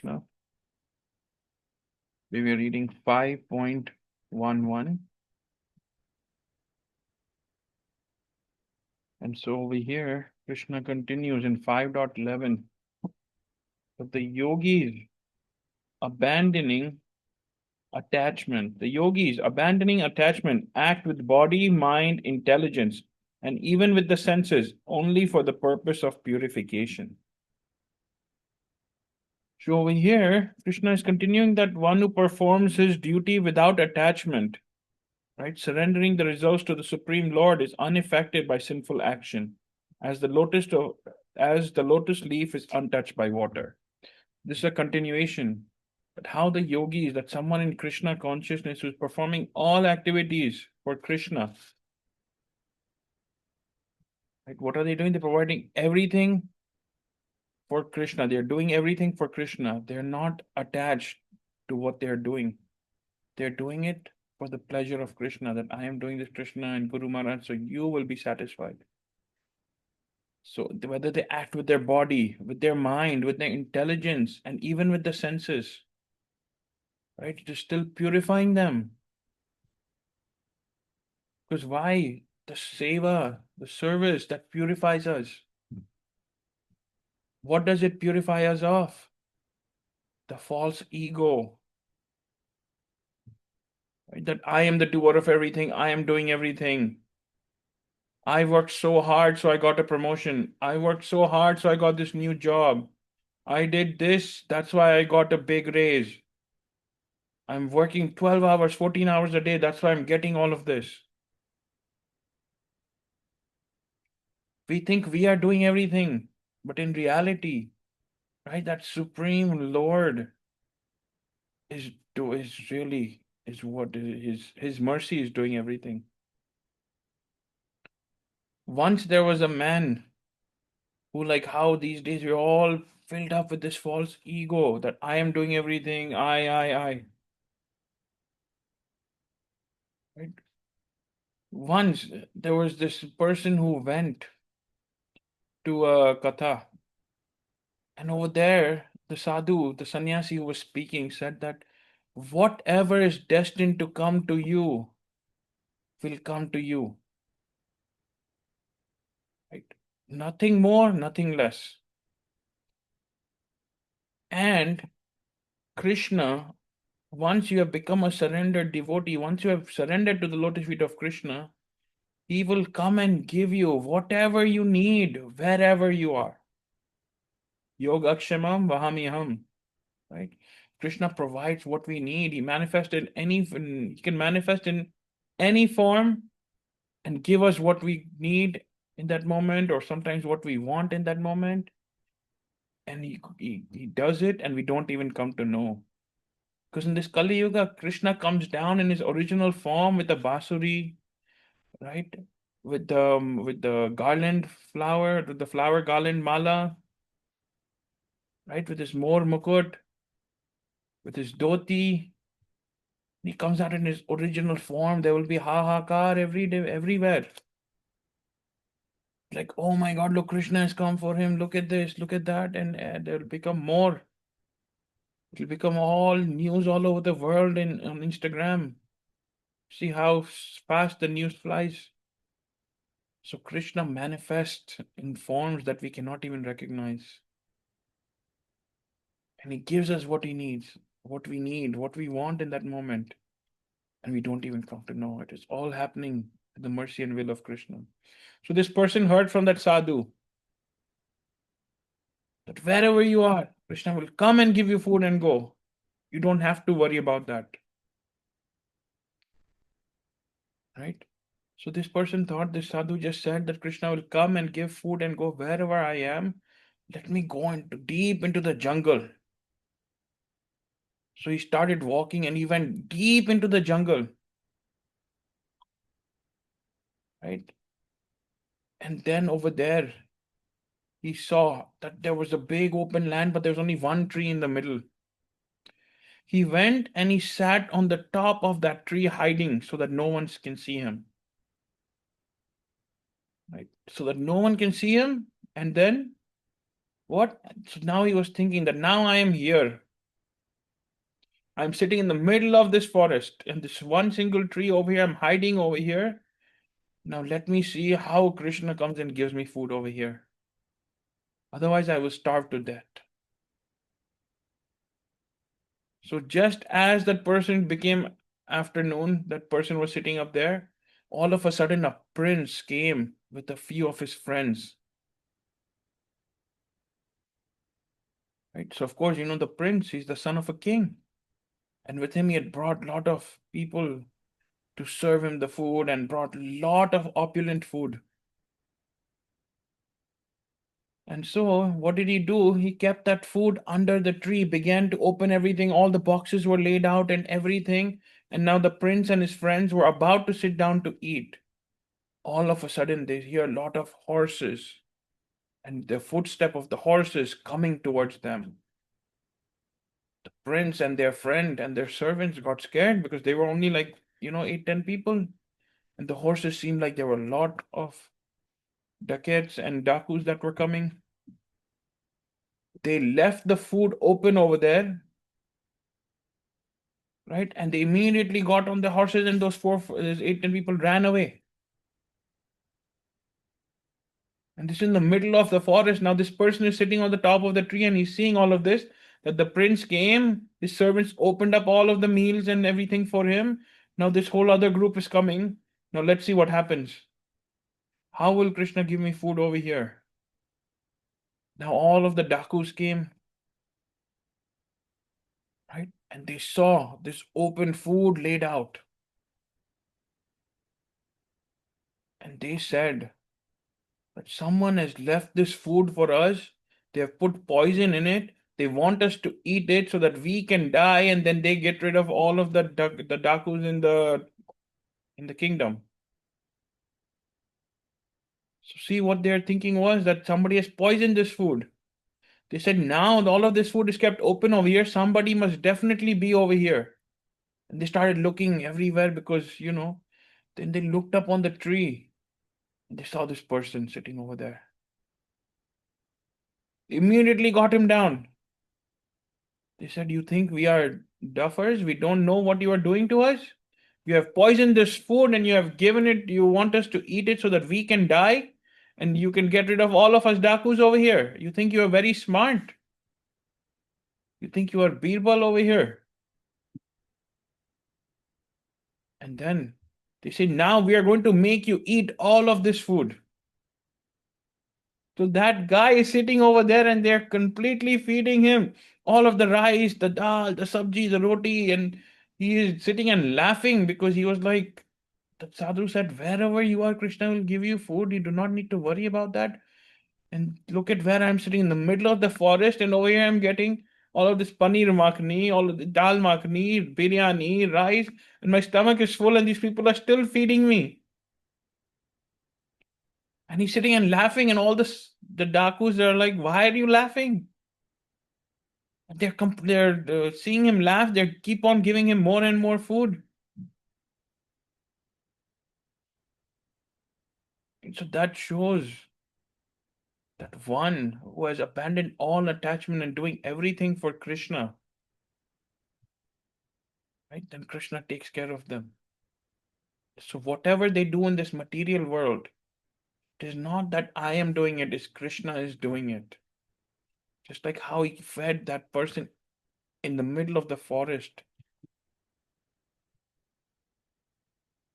Krishna. We were reading 5.11. And so over here, Krishna continues in 5.11 that the yogis abandoning attachment. The yogis abandoning attachment act with body, mind, intelligence, and even with the senses only for the purpose of purification. So over here, Krishna is continuing that one who performs his duty without attachment, right, surrendering the results to the Supreme Lord, is unaffected by sinful action, as the lotus leaf is untouched by water. This is a continuation. But how the yogis, that someone in Krishna consciousness who is performing all activities for Krishna, right? What are they doing? They're providing everything for Krishna. They're doing everything for Krishna. They're not attached to what they're doing. They're doing it for the pleasure of Krishna, that I am doing this, Krishna and Guru Maharaj, so you will be satisfied. So whether they act with their body, with their mind, with their intelligence, and even with the senses, right? It is still purifying them. Because why? The seva, the service that purifies us. What does it purify us of? The false ego. Right? That I am the doer of everything, I am doing everything. I worked so hard, so I got a promotion. I worked so hard, so I got this new job. I did this, that's why I got a big raise. I'm working 12 hours, 14 hours a day, that's why I'm getting all of this. We think we are doing everything, but in reality, right, that Supreme Lord is what his mercy is doing everything. Once there was a man who, like how these days we're all filled up with this false ego that I am doing everything, I. Right? Once there was this person who went to a katha, and over there the sadhu, the sannyasi who was speaking, said that whatever is destined to come to you will come to you. Right? Nothing more, nothing less. And Krishna, once you have become a surrendered devotee, once you have surrendered to the lotus feet of Krishna, he will come and give you whatever you need, wherever you are. Yogakshamam vahamiham. Right? Krishna provides what we need. He can manifest in any form and give us what we need in that moment, or sometimes what we want in that moment. And he does it, and we don't even come to know. Because in this Kali Yuga, Krishna comes down in his original form with a basuri, right? With the garland flower, with the flower garland mala, right? With his more mukut, with his dhoti. He comes out in his original form. There will be ha-ha-kar every day, everywhere. Like, oh my God, look, Krishna has come for him. Look at this, look at that. And there will become more. It will become all news all over the world on Instagram. See how fast the news flies. So Krishna manifests in forms that we cannot even recognize. And he gives us what he needs, what we need, what we want in that moment. And we don't even come to know it. It's all happening to the mercy and will of Krishna. So this person heard from that sadhu that wherever you are, Krishna will come and give you food and go. You don't have to worry about that. Right? So this person thought, this sadhu just said that Krishna will come and give food and go wherever I am. Let me go deep into the jungle. So he started walking and he went deep into the jungle. Right? And then over there, he saw that there was a big open land, but there was only one tree in the middle. He went and he sat on the top of that tree, hiding so that no one can see him. Right? So that no one can see him. And then what? So now he was thinking that now I am here. I'm sitting in the middle of this forest, and this one single tree over here, I'm hiding over here. Now let me see how Krishna comes and gives me food over here. Otherwise, I will starve to death. So just as that person became afternoon, that person was sitting up there, all of a sudden a prince came with a few of his friends. Right? So of course, the prince, he's the son of a king. And with him he had brought a lot of people to serve him the food and brought a lot of opulent food. And so what did he do? He kept that food under the tree, began to open everything. All the boxes were laid out and everything. And now the prince and his friends were about to sit down to eat. All of a sudden they hear a lot of horses and the footstep of the horses coming towards them. The prince and their friend and their servants got scared because they were only like 8-10 people, and the horses seemed like there were a lot of dacoits and dakus that were coming. They left the food open over there, right? And they immediately got on the horses, and those 8-10 people ran away. And this is in the middle of the forest. Now this person is sitting on the top of the tree and he's seeing all of this, that the prince came, his servants opened up all of the meals and everything for him. Now this whole other group is coming. Now let's see what happens. How will Krishna give me food over here? Now all of the dakus came, right? And they saw this open food laid out. And they said that someone has left this food for us. They have put poison in it. They want us to eat it so that we can die, and then they get rid of all of the dakus in the kingdom. So see, what their thinking was that somebody has poisoned this food. They said now all of this food is kept open over here. Somebody must definitely be over here. And they started looking everywhere because, then they looked up on the tree and they saw this person sitting over there. Immediately got him down. They said, "You think we are duffers? We don't know what you are doing to us? You have poisoned this food and you have given it, you want us to eat it so that we can die? And you can get rid of all of us dakus over here. You think you are very smart? You think you are Birbal over here?" And then they say, "Now we are going to make you eat all of this food." So that guy is sitting over there and they're completely feeding him all of the rice, the dal, the sabji, the roti, and he is sitting and laughing because he was like, the sadhu said, "Wherever you are, Krishna will give you food. You do not need to worry about that." And look at where I'm sitting in the middle of the forest, and over here I'm getting all of this paneer makhni, all of the dal makhni, biryani, rice, and my stomach is full, and these people are still feeding me. And he's sitting and laughing, and all the dakus are like, "Why are you laughing?" And they're seeing him laugh. They keep on giving him more and more food. And so that shows that one who has abandoned all attachment and doing everything for Krishna, right? Then Krishna takes care of them. So whatever they do in this material world, it is not that I am doing it, it's Krishna is doing it. Just like how he fed that person in the middle of the forest.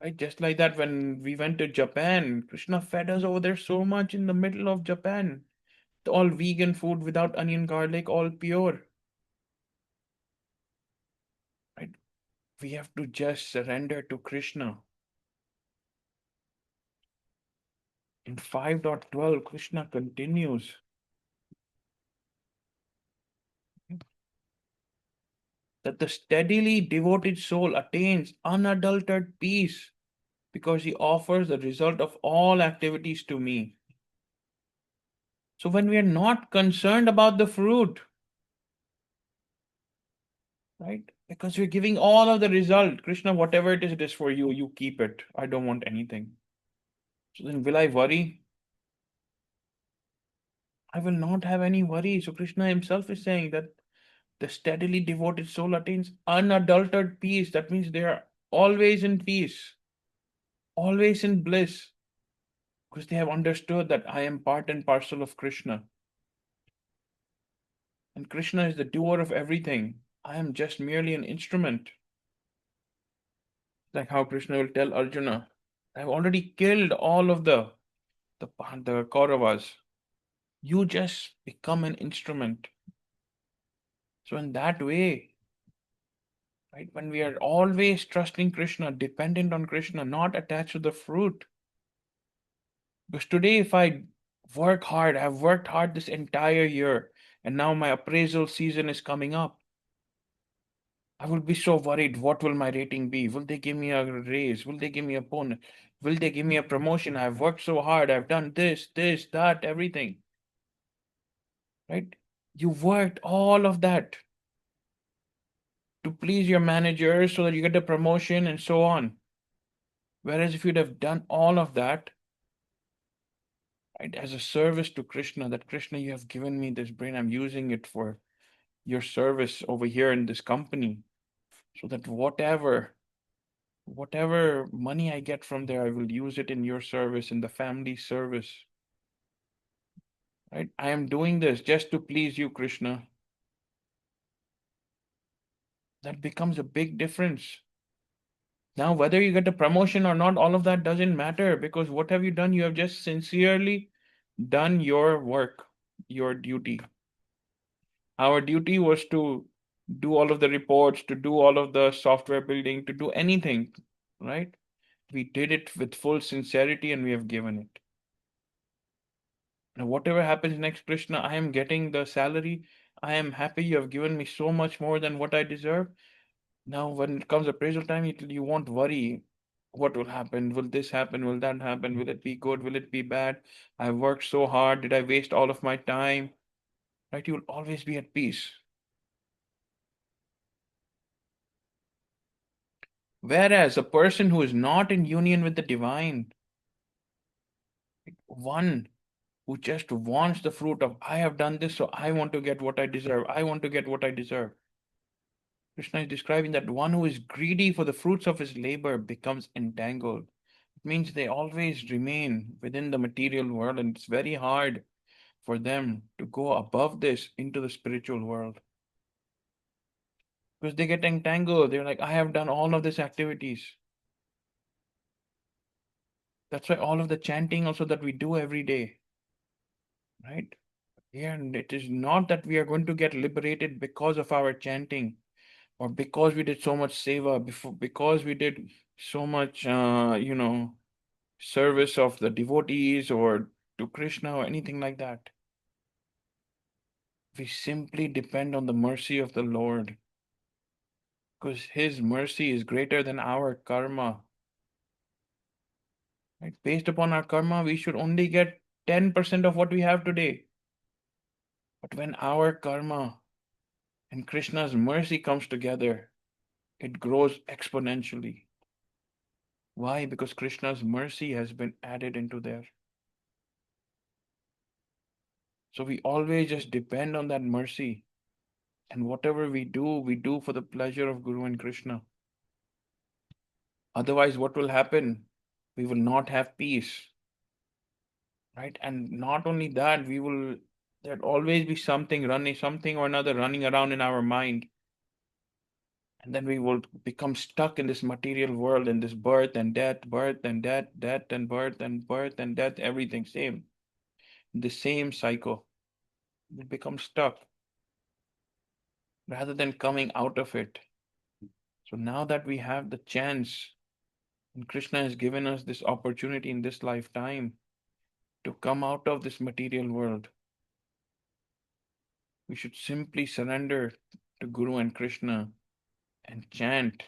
Right? Just like that, when we went to Japan, Krishna fed us over there so much in the middle of Japan. All vegan food without onion, garlic, all pure. Right? We have to just surrender to Krishna. In 5.12, Krishna continues. That the steadily devoted soul attains unadulterated peace because he offers the result of all activities to me. So when we are not concerned about the fruit, right? Because we're giving all of the result. Krishna, whatever it is for you, you keep it. I don't want anything. So then will I worry? I will not have any worry. So Krishna himself is saying that The steadily devoted soul attains unadulterated peace. That means they are always in peace, always in bliss, because they have understood that I am part and parcel of Krishna. And Krishna is the doer of everything. I am just merely an instrument. Like how Krishna will tell Arjuna, I've already killed all of the Kauravas. You just become an instrument. So in that way, right, when we are always trusting Krishna, dependent on Krishna, not attached to the fruit. Because today, if I work hard, I've worked hard this entire year, and now my appraisal season is coming up. I will be so worried. What will my rating be? Will they give me a raise? Will they give me a bonus? Will they give me a promotion? I've worked so hard. I've done this, that, everything. Right? You worked all of that to please your manager so that you get a promotion and so on. Whereas if you'd have done all of that, right, as a service to Krishna, that Krishna, you have given me this brain, I'm using it for your service over here in this company, so that whatever money I get from there, I will use it in your service, in the family service. Right? I am doing this just to please you, Krishna. That becomes a big difference. Now, whether you get a promotion or not, all of that doesn't matter, because what have you done? You have just sincerely done your work, your duty. Our duty was to do all of the reports, to do all of the software building, to do anything, right? We did it with full sincerity and we have given it. And whatever happens next, Krishna, I am getting the salary. I am happy you have given me so much more than what I deserve. Now, when it comes appraisal time, you won't worry what will happen. Will this happen? Will that happen? Will it be good? Will it be bad? I worked so hard. Did I waste all of my time? Right? You will always be at peace. Whereas a person who is not in union with the divine, one who just wants the fruit of, I have done this, so I want to get what I deserve. I want to get what I deserve. Krishna is describing that one who is greedy for the fruits of his labor becomes entangled. It means they always remain within the material world, and it's very hard for them to go above this into the spiritual world. Because they get entangled. They're like, I have done all of these activities. That's why all of the chanting also that we do every day, right? Yeah, and it is not that we are going to get liberated because of our chanting or because we did so much seva, because we did so much, service of the devotees or to Krishna or anything like that. We simply depend on the mercy of the Lord because His mercy is greater than our karma. Right? Based upon our karma, we should only get 10% of what we have today. But when our karma and Krishna's mercy comes together, it grows exponentially. Why? Because Krishna's mercy has been added into there. So we always just depend on that mercy. And whatever we do for the pleasure of Guru and Krishna. Otherwise, what will happen? We will not have peace. Right? And not only that, there'll always be something or another running around in our mind. And then we will become stuck in this material world, in this birth and death, death and birth and death, everything same. The same cycle. We become stuck rather than coming out of it. So now that we have the chance, and Krishna has given us this opportunity in this lifetime to come out of this material world, we should simply surrender to Guru and Krishna and chant,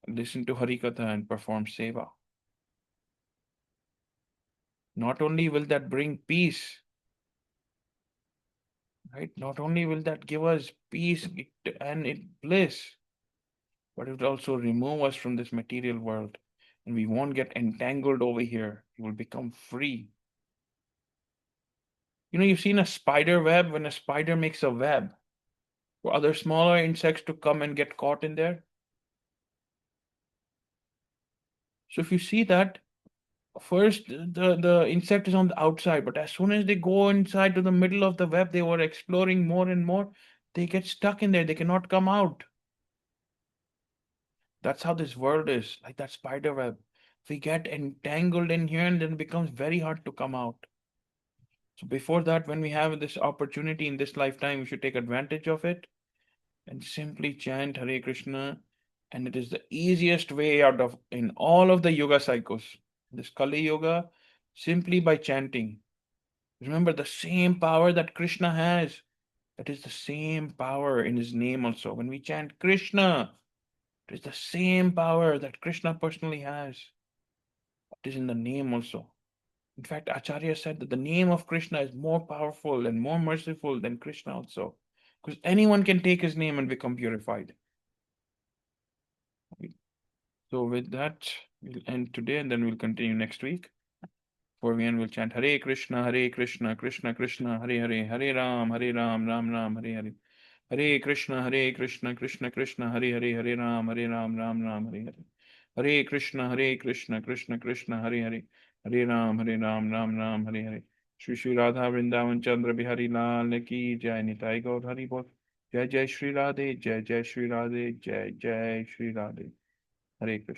listen to Harikatha and perform seva. Not only will that bring peace, right? Not only will that give us peace and bliss, but it will also remove us from this material world. And we won't get entangled over here. We will become free. You've seen a spider web when a spider makes a web. for other smaller insects to come and get caught in there. So if you see that, first the insect is on the outside, but as soon as they go inside to the middle of the web, they were exploring more and more. They get stuck in there. They cannot come out. That's how this world is, like that spider web. We get entangled in here and then it becomes very hard to come out. So before that, when we have this opportunity in this lifetime, we should take advantage of it and simply chant Hare Krishna. And it is the easiest way out of in all of the yoga cycles. This Kali Yoga, simply by chanting. Remember the same power that Krishna has. That is the same power in his name also. When we chant Krishna, it is the same power that Krishna personally has. It is in the name also. In fact, Acharya said that the name of Krishna is more powerful and more merciful than Krishna also. Because anyone can take his name and become purified. So with that, we'll end today and then we'll continue next week. For we end, we'll chant Hare Krishna, Krishna Krishna, Hare Hare, Hare Ram, Ram Ram, Hare Hare. Hare Krishna, Krishna Krishna, Hare Hare, Hare Ram, Ram Ram, Hare Hare. Hare Krishna, Krishna Krishna, Hare Hare, Hare Ram, Ram Ram, Hare Hare. Shri Shri Radha Vrindavan Chandra Bihari Lal Ki Jai Nitai Gaur Hari Bol. Jai Jai Shri Radhe, Jai Jai Shri Radhe, Jai Jai Shri Radhe. Hare Krishna.